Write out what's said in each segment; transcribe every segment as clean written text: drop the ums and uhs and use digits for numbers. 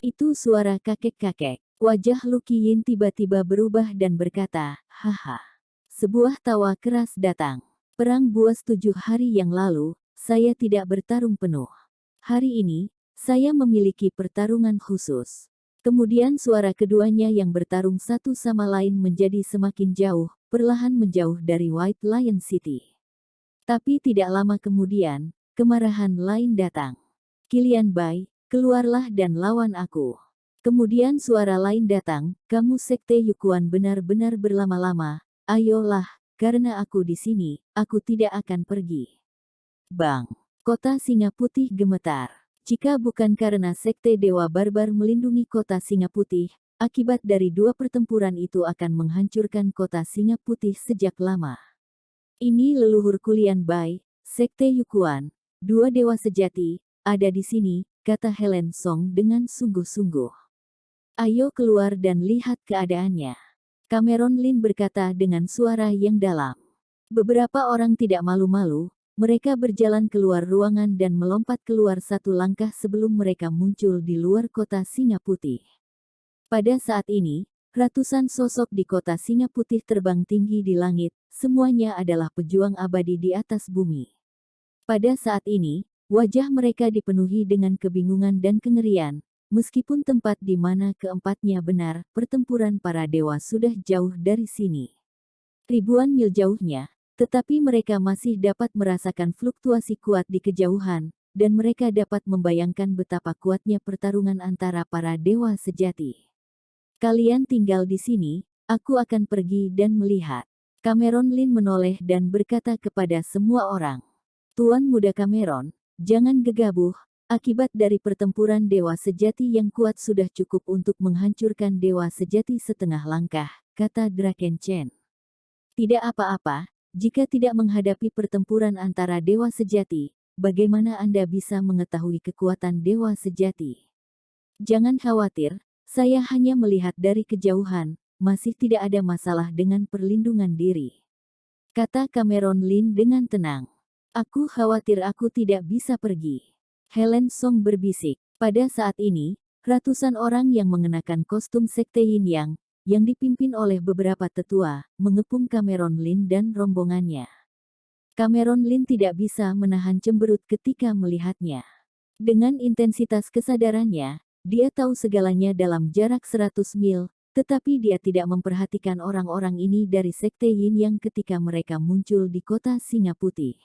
Itu suara kakek-kakek. Wajah Lucky Yin tiba-tiba berubah dan berkata, haha. Sebuah tawa keras datang. Perang buas 7 hari yang lalu, saya tidak bertarung penuh. Hari ini, saya memiliki pertarungan khusus. Kemudian suara keduanya yang bertarung satu sama lain menjadi semakin jauh, perlahan menjauh dari White Lion City. Tapi tidak lama kemudian, kemarahan lain datang. Qilian Bai, keluarlah dan lawan aku. Kemudian suara lain datang, kamu sekte Yukuan benar-benar berlama-lama, ayolah, karena aku di sini, aku tidak akan pergi. Bang! Kota Singa Putih gemetar. Jika bukan karena sekte Dewa Barbar melindungi kota Singa Putih, akibat dari dua pertempuran itu akan menghancurkan kota Singa Putih sejak lama. Ini leluhur Qilian Bai, sekte Yukuan, dua dewa sejati, ada di sini, kata Helen Song dengan sungguh-sungguh. Ayo keluar dan lihat keadaannya. Cameron Lin berkata dengan suara yang dalam. Beberapa orang tidak malu-malu, mereka berjalan keluar ruangan dan melompat keluar satu langkah sebelum mereka muncul di luar kota Singa Putih. Pada saat ini, ratusan sosok di kota Singa Putih terbang tinggi di langit, semuanya adalah pejuang abadi di atas bumi. Pada saat ini, wajah mereka dipenuhi dengan kebingungan dan kengerian. Meskipun tempat di mana keempatnya benar, pertempuran para dewa sudah jauh dari sini. Ribuan mil jauhnya, tetapi mereka masih dapat merasakan fluktuasi kuat di kejauhan, dan mereka dapat membayangkan betapa kuatnya pertarungan antara para dewa sejati. Kalian tinggal di sini, aku akan pergi dan melihat. Cameron Lin menoleh dan berkata kepada semua orang. Tuan Muda Cameron, jangan gegabah. Akibat dari pertempuran dewa sejati yang kuat sudah cukup untuk menghancurkan dewa sejati setengah langkah, kata Draken Chen. Tidak apa-apa, jika tidak menghadapi pertempuran antara dewa sejati, bagaimana Anda bisa mengetahui kekuatan dewa sejati? Jangan khawatir, saya hanya melihat dari kejauhan, masih tidak ada masalah dengan perlindungan diri. Kata Cameron Lin dengan tenang. Aku khawatir aku tidak bisa pergi. Helen Song berbisik. Pada saat ini, ratusan orang yang mengenakan kostum sekte Yin yang dipimpin oleh beberapa tetua, mengepung Cameron Lin dan rombongannya. Cameron Lin tidak bisa menahan cemberut ketika melihatnya. Dengan intensitas kesadarannya, dia tahu segalanya dalam jarak 100 mil, tetapi dia tidak memperhatikan orang-orang ini dari sekte Yin ketika mereka muncul di kota Singa Putih.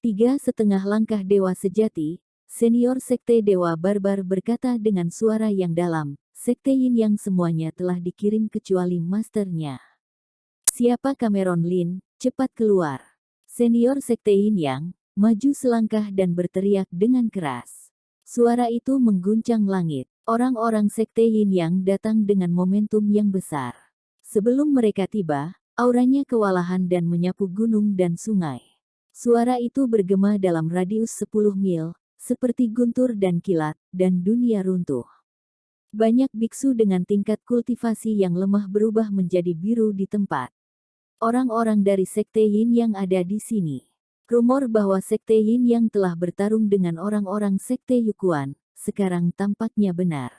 3,5 langkah dewa sejati, senior sekte Dewa Barbar berkata dengan suara yang dalam, sekte Yin semuanya telah dikirim kecuali masternya. Siapa Cameron Lin, cepat keluar. Senior sekte Yin maju selangkah dan berteriak dengan keras. Suara itu mengguncang langit. Orang-orang sekte Yin datang dengan momentum yang besar. Sebelum mereka tiba, auranya kewalahan dan menyapu gunung dan sungai. Suara itu bergema dalam radius 10 mil, seperti guntur dan kilat, dan dunia runtuh. Banyak biksu dengan tingkat kultivasi yang lemah berubah menjadi biru di tempat. Orang-orang dari sekte Yin yang ada di sini. Rumor bahwa sekte Yin yang telah bertarung dengan orang-orang sekte Yukuan, sekarang tampaknya benar.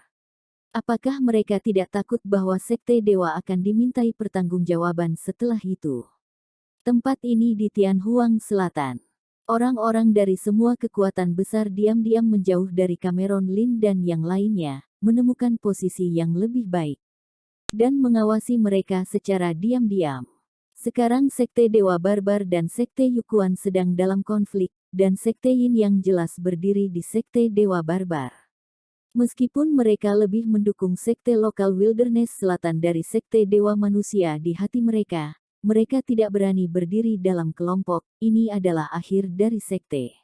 Apakah mereka tidak takut bahwa sekte dewa akan dimintai pertanggungjawaban setelah itu? Tempat ini di Tianhuang Selatan. Orang-orang dari semua kekuatan besar diam-diam menjauh dari Cameron Lin dan yang lainnya, menemukan posisi yang lebih baik, dan mengawasi mereka secara diam-diam. Sekarang sekte Dewa Barbar dan sekte Yukuan sedang dalam konflik, dan sekte Yin yang jelas berdiri di sekte Dewa Barbar. Meskipun mereka lebih mendukung sekte lokal Wilderness Selatan dari sekte Dewa Manusia di hati mereka, mereka tidak berani berdiri dalam kelompok. Ini adalah akhir dari sekte.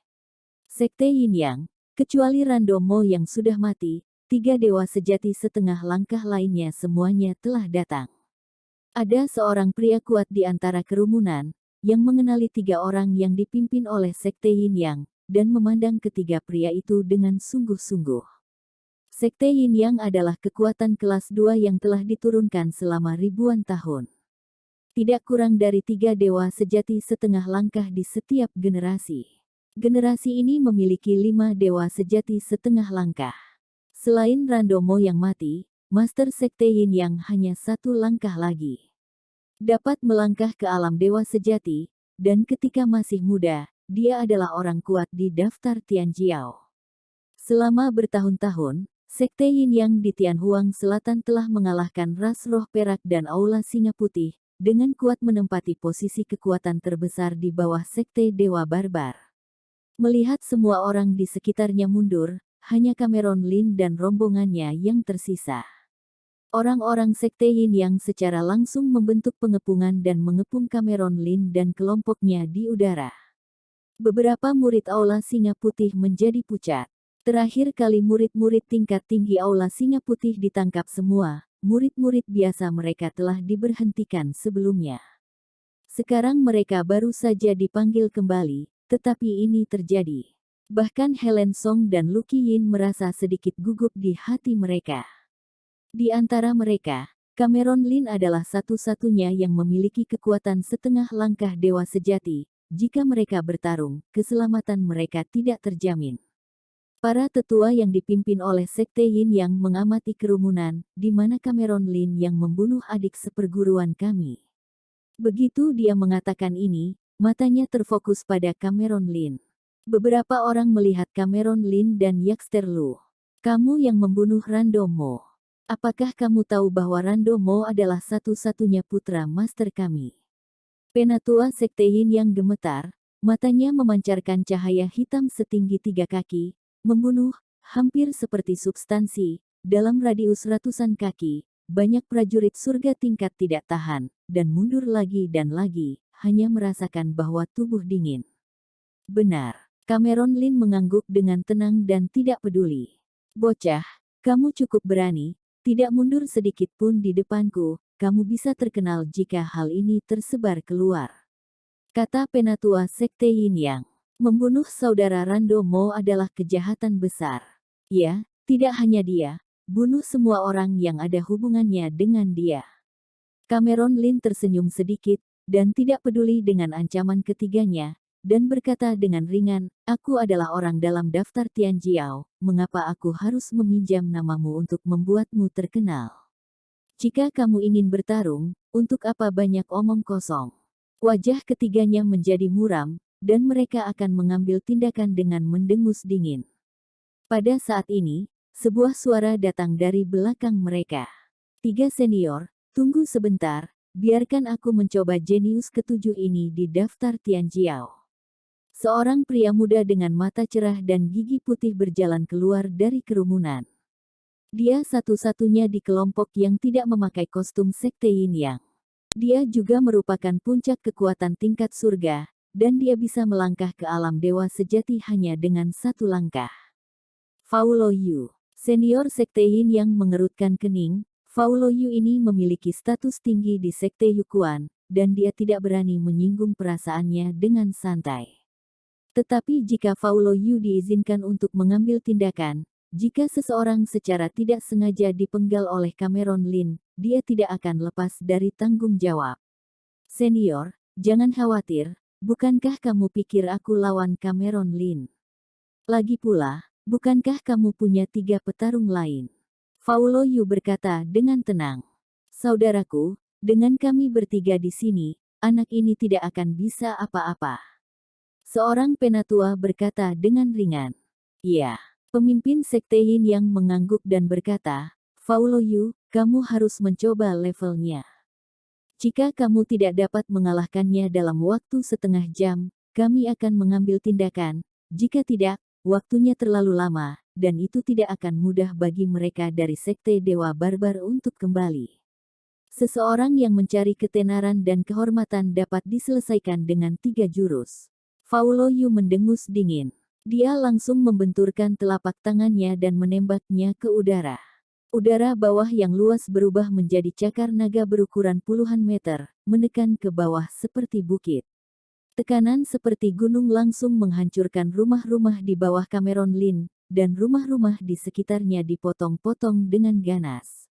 Sekte Yin kecuali Randomo yang sudah mati, 3 dewa sejati setengah langkah lainnya semuanya telah datang. Ada seorang pria kuat di antara kerumunan, yang mengenali 3 orang yang dipimpin oleh sekte Yin dan memandang ketiga pria itu dengan sungguh-sungguh. Sekte Yin adalah kekuatan kelas 2 yang telah diturunkan selama ribuan tahun. Tidak kurang dari 3 dewa sejati setengah langkah di setiap generasi. Generasi ini memiliki 5 dewa sejati setengah langkah. Selain Randomo yang mati, Master Sekte Yin Yang hanya satu langkah lagi. Dapat melangkah ke alam dewa sejati, dan ketika masih muda, dia adalah orang kuat di daftar Tianjiao. Selama bertahun-tahun, Sekte Yin Yang di Tianhuang Selatan telah mengalahkan ras roh perak dan aula singa putih, dengan kuat menempati posisi kekuatan terbesar di bawah Sekte Dewa Barbar. Melihat semua orang di sekitarnya mundur, hanya Cameron Lin dan rombongannya yang tersisa. Orang-orang Sekte Yin Yang secara langsung membentuk pengepungan dan mengepung Cameron Lin dan kelompoknya di udara. Beberapa murid Aula Singa Putih menjadi pucat. Terakhir kali murid-murid tingkat tinggi Aula Singa Putih ditangkap semua, murid-murid biasa mereka telah diberhentikan sebelumnya. Sekarang mereka baru saja dipanggil kembali, tetapi ini terjadi. Bahkan Helen Song dan Lu Qiyin merasa sedikit gugup di hati mereka. Di antara mereka, Cameron Lin adalah satu-satunya yang memiliki kekuatan setengah langkah dewa sejati. Jika mereka bertarung, keselamatan mereka tidak terjamin. Para tetua yang dipimpin oleh Sekte Yin Yang mengamati kerumunan, di mana Cameron Lin yang membunuh adik seperguruan kami. Begitu dia mengatakan ini, matanya terfokus pada Cameron Lin. Beberapa orang melihat Cameron Lin dan Yaxter Lu. Kamu yang membunuh Randomo. Apakah kamu tahu bahwa Randomo adalah satu-satunya putra master kami? Penatua Sekte Yin Yang gemetar, matanya memancarkan cahaya hitam setinggi 3 kaki, membunuh, hampir seperti substansi, dalam radius ratusan kaki. Banyak prajurit surga tingkat tidak tahan, dan mundur lagi dan lagi, hanya merasakan bahwa tubuh dingin. Benar, Cameron Lin mengangguk dengan tenang dan tidak peduli. Bocah, kamu cukup berani. Tidak mundur sedikit pun di depanku, kamu bisa terkenal jika hal ini tersebar keluar. Kata penatua Sekte Yin Yang. Membunuh saudara Randomo adalah kejahatan besar. Ya, tidak hanya dia, bunuh semua orang yang ada hubungannya dengan dia. Cameron Lin tersenyum sedikit, dan tidak peduli dengan ancaman ketiganya, dan berkata dengan ringan, aku adalah orang dalam daftar Tianjiao, mengapa aku harus meminjam namamu untuk membuatmu terkenal? Jika kamu ingin bertarung, untuk apa banyak omong kosong? Wajah ketiganya menjadi muram, dan mereka akan mengambil tindakan dengan mendengus dingin. Pada saat ini, sebuah suara datang dari belakang mereka. 3 senior, tunggu sebentar, biarkan aku mencoba jenius ketujuh ini di daftar Tianjiao. Seorang pria muda dengan mata cerah dan gigi putih berjalan keluar dari kerumunan. Dia satu-satunya di kelompok yang tidak memakai kostum Sekte Yin Yang. Dia juga merupakan puncak kekuatan tingkat surga, dan dia bisa melangkah ke alam dewa sejati hanya dengan satu langkah. Faulo Yu, senior Sekte Yin Yang mengerutkan kening. Faulo Yu ini memiliki status tinggi di Sekte Yukuan, dan dia tidak berani menyinggung perasaannya dengan santai. Tetapi jika Faulo Yu diizinkan untuk mengambil tindakan, jika seseorang secara tidak sengaja dipenggal oleh Cameron Lin, dia tidak akan lepas dari tanggung jawab. Senior, jangan khawatir, bukankah kamu pikir aku lawan Cameron Lin? Lagi pula, bukankah kamu punya 3 petarung lain? Faulo Yu berkata dengan tenang. Saudaraku, dengan kami bertiga di sini, anak ini tidak akan bisa apa-apa. Seorang penatua berkata dengan ringan. Ya, pemimpin Sekte Yin Yang mengangguk dan berkata, Faulo Yu, kamu harus mencoba levelnya. Jika kamu tidak dapat mengalahkannya dalam waktu setengah jam, kami akan mengambil tindakan. Jika tidak, waktunya terlalu lama, dan itu tidak akan mudah bagi mereka dari Sekte Dewa Barbar untuk kembali. Seseorang yang mencari ketenaran dan kehormatan dapat diselesaikan dengan 3 jurus. Faulo Yu mendengus dingin. Dia langsung membenturkan telapak tangannya dan menembaknya ke udara. Udara bawah yang luas berubah menjadi cakar naga berukuran puluhan meter, menekan ke bawah seperti bukit. Tekanan seperti gunung langsung menghancurkan rumah-rumah di bawah Cameron Lin, dan rumah-rumah di sekitarnya dipotong-potong dengan ganas.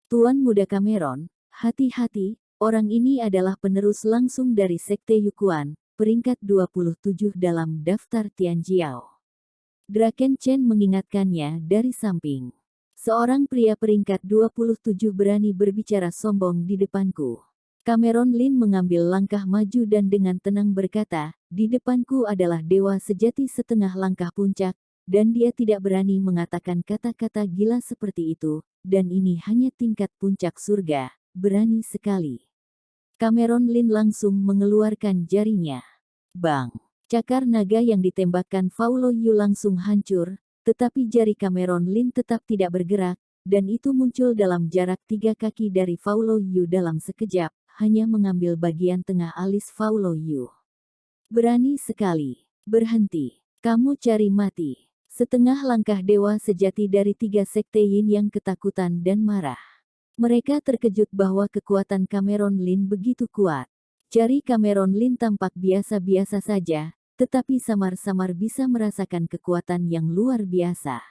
Tuan Muda Cameron, hati-hati, orang ini adalah penerus langsung dari Sekte Yukuan, peringkat 27 dalam daftar Tianjiao. Draken Chen mengingatkannya dari samping. Seorang pria peringkat 27 berani berbicara sombong di depanku. Cameron Lin mengambil langkah maju dan dengan tenang berkata, di depanku adalah dewa sejati setengah langkah puncak, dan dia tidak berani mengatakan kata-kata gila seperti itu, dan ini hanya tingkat puncak surga, berani sekali. Cameron Lin langsung mengeluarkan jarinya. Bang! Cakar naga yang ditembakkan Paulo Yu langsung hancur, tetapi jari Cameron Lin tetap tidak bergerak, dan itu muncul dalam jarak 3 kaki dari Paulo Yu dalam sekejap, hanya mengambil bagian tengah alis Paulo Yu. Berani sekali. Berhenti. Kamu cari mati. Setengah langkah dewa sejati dari 3 sekte Yin yang ketakutan dan marah. Mereka terkejut bahwa kekuatan Cameron Lin begitu kuat. Jari Cameron Lin tampak biasa-biasa saja, tetapi samar-samar bisa merasakan kekuatan yang luar biasa.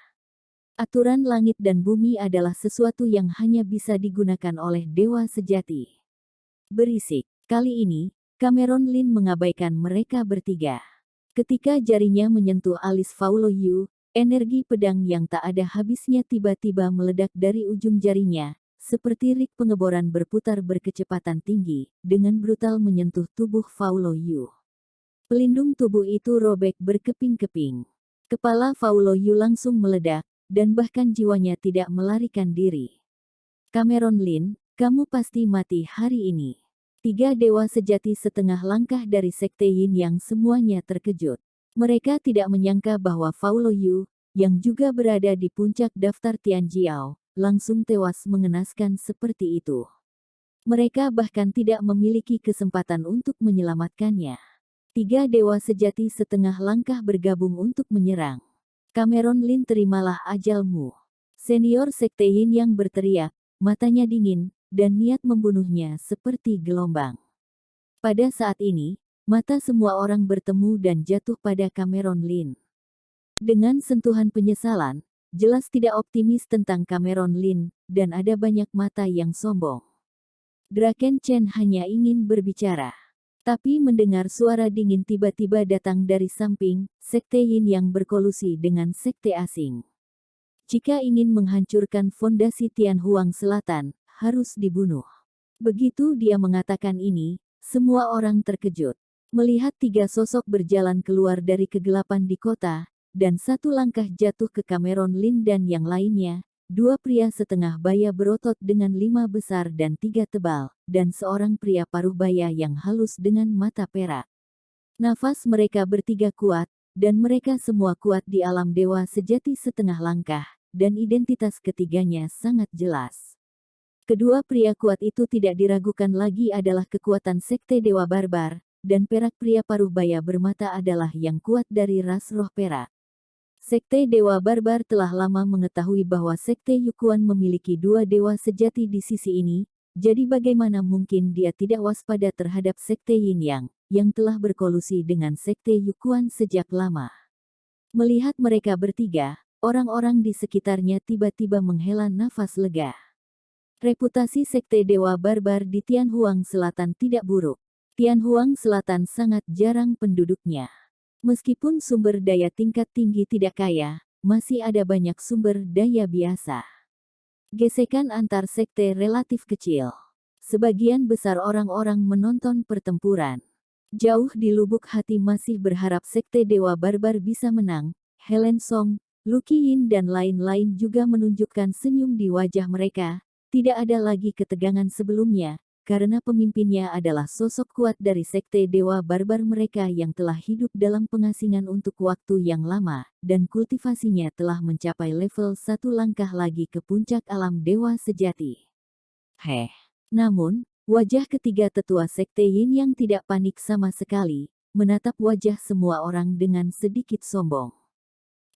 Aturan langit dan bumi adalah sesuatu yang hanya bisa digunakan oleh dewa sejati. Berisik. Kali ini, Cameron Lin mengabaikan mereka bertiga. Ketika jarinya menyentuh alis Paulo Yu, energi pedang yang tak ada habisnya tiba-tiba meledak dari ujung jarinya, seperti rik pengeboran berputar berkecepatan tinggi, dengan brutal menyentuh tubuh Paulo Yu. Pelindung tubuh itu robek berkeping-keping. Kepala Paulo Yu langsung meledak, dan bahkan jiwanya tidak melarikan diri. Cameron Lin, kamu pasti mati hari ini. 3 dewa sejati setengah langkah dari sekte Yin yang semuanya terkejut. Mereka tidak menyangka bahwa Paulo Yu, yang juga berada di puncak daftar Tianjiao, langsung tewas mengenaskan seperti itu. Mereka bahkan tidak memiliki kesempatan untuk menyelamatkannya. 3 dewa sejati setengah langkah bergabung untuk menyerang. Cameron Lin, terimalah ajalmu. Senior sekte Yin yang berteriak, matanya dingin, dan niat membunuhnya seperti gelombang. Pada saat ini, mata semua orang bertemu dan jatuh pada Cameron Lin. Dengan sentuhan penyesalan, jelas tidak optimis tentang Cameron Lin, dan ada banyak mata yang sombong. Draken Chen hanya ingin berbicara. Tapi mendengar suara dingin tiba-tiba datang dari samping, sekte Yin yang berkolusi dengan sekte asing. Jika ingin menghancurkan fondasi Tianhuang Selatan, harus dibunuh. Begitu dia mengatakan ini, semua orang terkejut. Melihat 3 sosok berjalan keluar dari kegelapan di kota, dan 1 langkah jatuh ke Cameron Lin dan yang lainnya, 2 pria setengah baya berotot dengan 5 besar dan 3 tebal, dan seorang pria paruh baya yang halus dengan mata perak. Nafas mereka bertiga kuat, dan mereka semua kuat di alam dewa sejati setengah langkah, dan identitas ketiganya sangat jelas. Kedua pria kuat itu tidak diragukan lagi adalah kekuatan sekte dewa barbar, dan perak pria paruh baya bermata adalah yang kuat dari ras roh perak. Sekte Dewa Barbar telah lama mengetahui bahwa Sekte Yukuan memiliki 2 dewa sejati di sisi ini, jadi bagaimana mungkin dia tidak waspada terhadap Sekte Yin yang telah berkolusi dengan Sekte Yukuan sejak lama. Melihat mereka bertiga, orang-orang di sekitarnya tiba-tiba menghela nafas lega. Reputasi Sekte Dewa Barbar di Tianhuang Selatan tidak buruk. Tianhuang Selatan sangat jarang penduduknya. Meskipun sumber daya tingkat tinggi tidak kaya, masih ada banyak sumber daya biasa. Gesekan antar sekte relatif kecil. Sebagian besar orang-orang menonton pertempuran. Jauh di lubuk hati masih berharap sekte Dewa Barbar bisa menang. Helen Song, Lu Qiyin dan lain-lain juga menunjukkan senyum di wajah mereka. Tidak ada lagi ketegangan sebelumnya, karena pemimpinnya adalah sosok kuat dari sekte Dewa Barbar mereka yang telah hidup dalam pengasingan untuk waktu yang lama, dan kultivasinya telah mencapai level 1 langkah lagi ke puncak alam dewa sejati. Namun, wajah ketiga tetua sekte Yin yang tidak panik sama sekali, menatap wajah semua orang dengan sedikit sombong.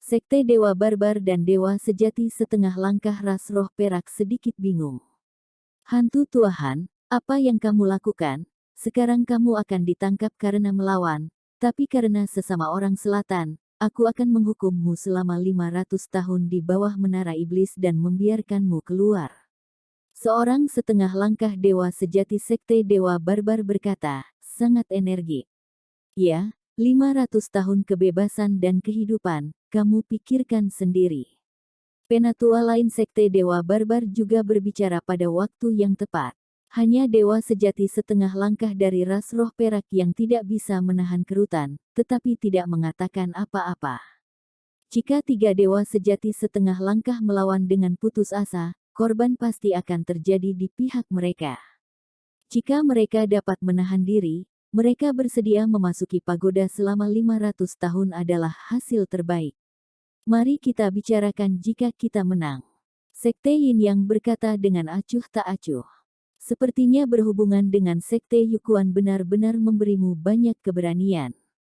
Sekte Dewa Barbar dan Dewa Sejati setengah langkah ras roh perak sedikit bingung. Hantu Tuahan, apa yang kamu lakukan? Sekarang kamu akan ditangkap karena melawan, tapi karena sesama orang selatan, aku akan menghukummu selama 500 tahun di bawah menara iblis dan membiarkanmu keluar. Seorang setengah langkah dewa sejati sekte Dewa Barbar berkata, sangat energik. Ya, 500 tahun kebebasan dan kehidupan, kamu pikirkan sendiri. Penatua lain sekte Dewa Barbar juga berbicara pada waktu yang tepat. Hanya dewa sejati setengah langkah dari ras roh perak yang tidak bisa menahan kerutan, tetapi tidak mengatakan apa-apa. Jika 3 dewa sejati setengah langkah melawan dengan putus asa, korban pasti akan terjadi di pihak mereka. Jika mereka dapat menahan diri, mereka bersedia memasuki pagoda selama 500 tahun adalah hasil terbaik. Mari kita bicarakan jika kita menang. Sekte Yin Yang berkata dengan acuh tak acuh. Sepertinya berhubungan dengan sekte Yukuan benar-benar memberimu banyak keberanian.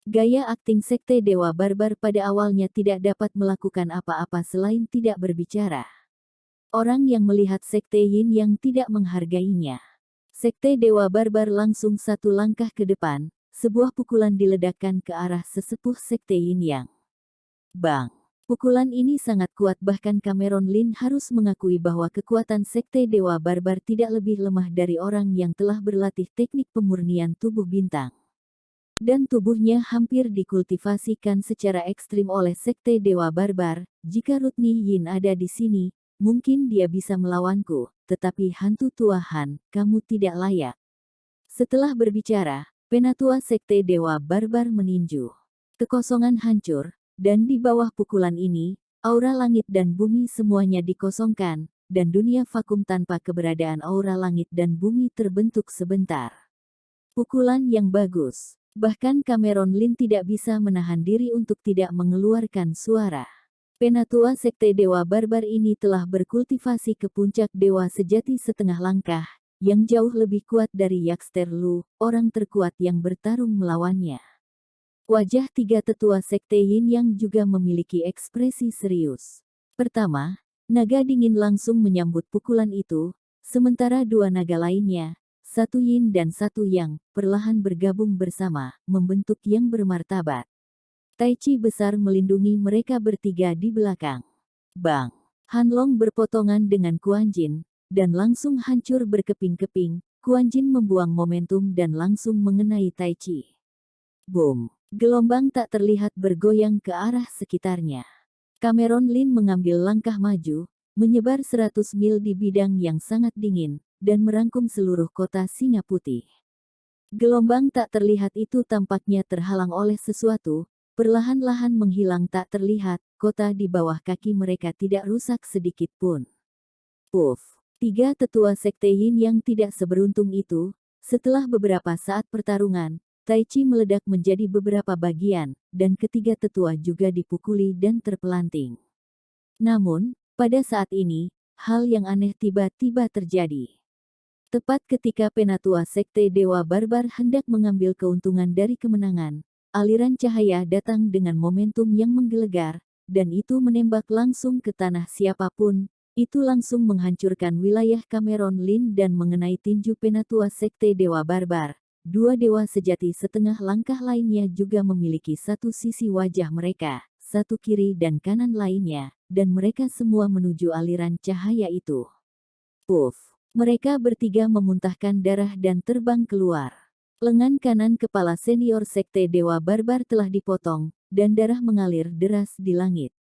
Gaya akting sekte Dewa Barbar pada awalnya tidak dapat melakukan apa-apa selain tidak berbicara. Orang yang melihat sekte Yin Yang tidak menghargainya. Sekte Dewa Barbar langsung satu langkah ke depan, sebuah pukulan diledakkan ke arah sesepuh sekte Yin Yang. Bang! Pukulan ini sangat kuat, bahkan Cameron Lin harus mengakui bahwa kekuatan sekte Dewa Barbar tidak lebih lemah dari orang yang telah berlatih teknik pemurnian tubuh bintang. Dan tubuhnya hampir dikultivasikan secara ekstrim oleh sekte Dewa Barbar. Jika Rutni Yin ada di sini, mungkin dia bisa melawanku, tetapi hantu tua Han, kamu tidak layak. Setelah berbicara, penatua sekte Dewa Barbar meninju. Kekosongan hancur. Dan di bawah pukulan ini, aura langit dan bumi semuanya dikosongkan, dan dunia vakum tanpa keberadaan aura langit dan bumi terbentuk sebentar. Pukulan yang bagus. Bahkan Cameron Lin tidak bisa menahan diri untuk tidak mengeluarkan suara. Penatua sekte Dewa Barbar ini telah berkultivasi ke puncak dewa sejati setengah langkah, yang jauh lebih kuat dari Yaxter Lu, orang terkuat yang bertarung melawannya. Wajah 3 tetua sekte Yin Yang juga memiliki ekspresi serius. Pertama, naga dingin langsung menyambut pukulan itu, sementara 2 naga lainnya, 1 Yin dan 1 Yang, perlahan bergabung bersama, membentuk yang bermartabat. Tai Chi besar melindungi mereka bertiga di belakang. Bang! Han Long berpotongan dengan Kuan Yin, dan langsung hancur berkeping-keping. Kuan Yin membuang momentum dan langsung mengenai Tai Chi. Boom! Gelombang tak terlihat bergoyang ke arah sekitarnya. Cameron Lin mengambil langkah maju, menyebar 100 mil di bidang yang sangat dingin, dan merangkum seluruh kota Singa Putih. Gelombang tak terlihat itu tampaknya terhalang oleh sesuatu, perlahan-lahan menghilang tak terlihat, kota di bawah kaki mereka tidak rusak sedikit pun. Puff! 3 tetua sekte Yin yang tidak seberuntung itu, setelah beberapa saat pertarungan, Tai Chi meledak menjadi beberapa bagian, dan ketiga tetua juga dipukuli dan terpelanting. Namun, pada saat ini, hal yang aneh tiba-tiba terjadi. Tepat ketika penatua sekte Dewa Barbar hendak mengambil keuntungan dari kemenangan, aliran cahaya datang dengan momentum yang menggelegar, dan itu menembak langsung ke tanah siapapun. Itu langsung menghancurkan wilayah Cameron Lin dan mengenai tinju penatua sekte Dewa Barbar. 2 dewa sejati setengah langkah lainnya juga memiliki satu sisi wajah mereka, satu kiri dan kanan lainnya, dan mereka semua menuju aliran cahaya itu. Puff! Mereka bertiga memuntahkan darah dan terbang keluar. Lengan kanan kepala senior sekte Dewa Barbar telah dipotong, dan darah mengalir deras di langit.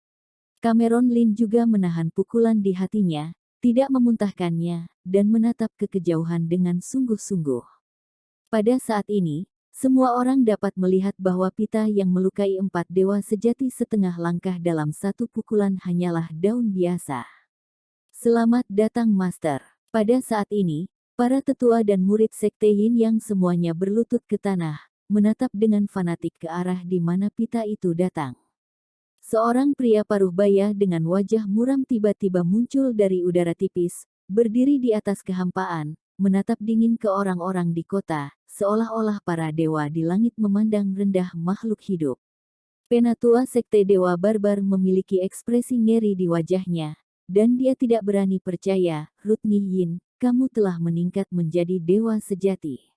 Cameron Lin juga menahan pukulan di hatinya, tidak memuntahkannya, dan menatap ke kejauhan dengan sungguh-sungguh. Pada saat ini, semua orang dapat melihat bahwa pita yang melukai 4 dewa sejati setengah langkah dalam satu pukulan hanyalah daun biasa. Selamat datang Master. Pada saat ini, para tetua dan murid sekte Yin Yang semuanya berlutut ke tanah, menatap dengan fanatik ke arah di mana pita itu datang. Seorang pria paruh baya dengan wajah muram tiba-tiba muncul dari udara tipis, berdiri di atas kehampaan, menatap dingin ke orang-orang di kota, seolah-olah para dewa di langit memandang rendah makhluk hidup. Penatua sekte Dewa Barbar memiliki ekspresi ngeri di wajahnya, dan dia tidak berani percaya, Rutni Yin, kamu telah meningkat menjadi dewa sejati.